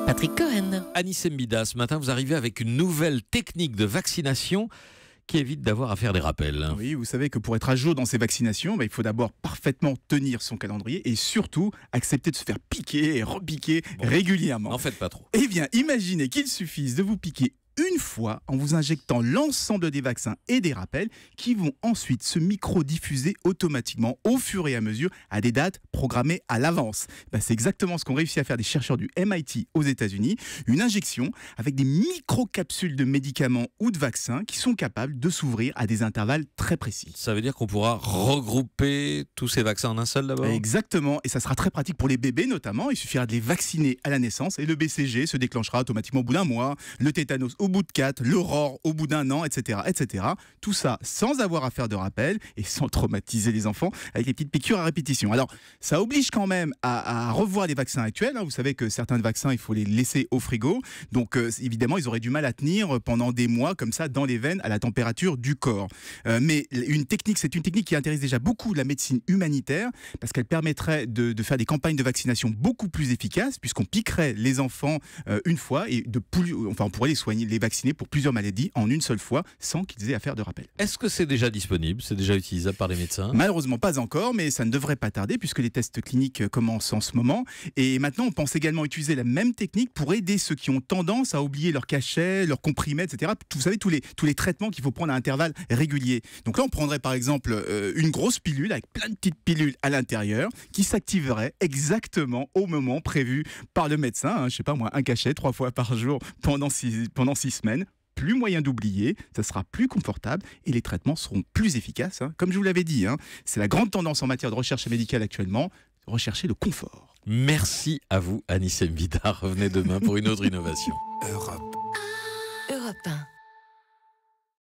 Patrick Cohen. Anis Mbida, ce matin, vous arrivez avec une nouvelle technique de vaccination qui évite d'avoir à faire des rappels. Oui, vous savez que pour être à jour dans ces vaccinations, il faut d'abord parfaitement tenir son calendrier et surtout accepter de se faire piquer et repiquer régulièrement. N'en faites pas trop. Eh bien, imaginez qu'il suffise de vous piquer une fois en vous injectant l'ensemble des vaccins et des rappels qui vont ensuite se micro-diffuser automatiquement au fur et à mesure à des dates programmées à l'avance. C'est exactement ce qu'ont réussi à faire des chercheurs du MIT aux États-Unis. Une injection avec des micro-capsules de médicaments ou de vaccins qui sont capables de s'ouvrir à des intervalles très précis. Ça veut dire qu'on pourra regrouper tous ces vaccins en un seul d'abord ? Exactement, et ça sera très pratique pour les bébés notamment. Il suffira de les vacciner à la naissance et le BCG se déclenchera automatiquement au bout d'un mois, le tétanos au bout de 4, l'aurore au bout d'un an, etc., etc. Tout ça sans avoir à faire de rappel et sans traumatiser les enfants avec les petites piqûres à répétition. Alors, ça oblige quand même à revoir les vaccins actuels. Vous savez que certains vaccins, il faut les laisser au frigo. Donc, évidemment, ils auraient du mal à tenir pendant des mois comme ça dans les veines à la température du corps. Mais c'est une technique qui intéresse déjà beaucoup la médecine humanitaire parce qu'elle permettrait de faire des campagnes de vaccination beaucoup plus efficaces puisqu'on piquerait les enfants une fois et on pourrait les vacciner pour plusieurs maladies en une seule fois sans qu'ils aient à faire de rappel. Est-ce que c'est déjà disponible ? C'est déjà utilisable par les médecins ? Malheureusement pas encore, mais ça ne devrait pas tarder puisque les tests cliniques commencent en ce moment. Et maintenant, on pense également utiliser la même technique pour aider ceux qui ont tendance à oublier leur cachet, leurs comprimés, etc. Vous savez, tous les traitements qu'il faut prendre à intervalles réguliers. Donc là, on prendrait par exemple une grosse pilule avec plein de petites pilules à l'intérieur qui s'activerait exactement au moment prévu par le médecin. Je sais pas moi, un cachet 3 fois par jour pendant 6 semaines. Plus moyen d'oublier, ça sera plus confortable et les traitements seront plus efficaces. Comme je vous l'avais dit, c'est la grande tendance en matière de recherche médicale actuellement, rechercher le confort. Merci à vous, Anis Mbida. Revenez demain pour une autre innovation. Europe 1.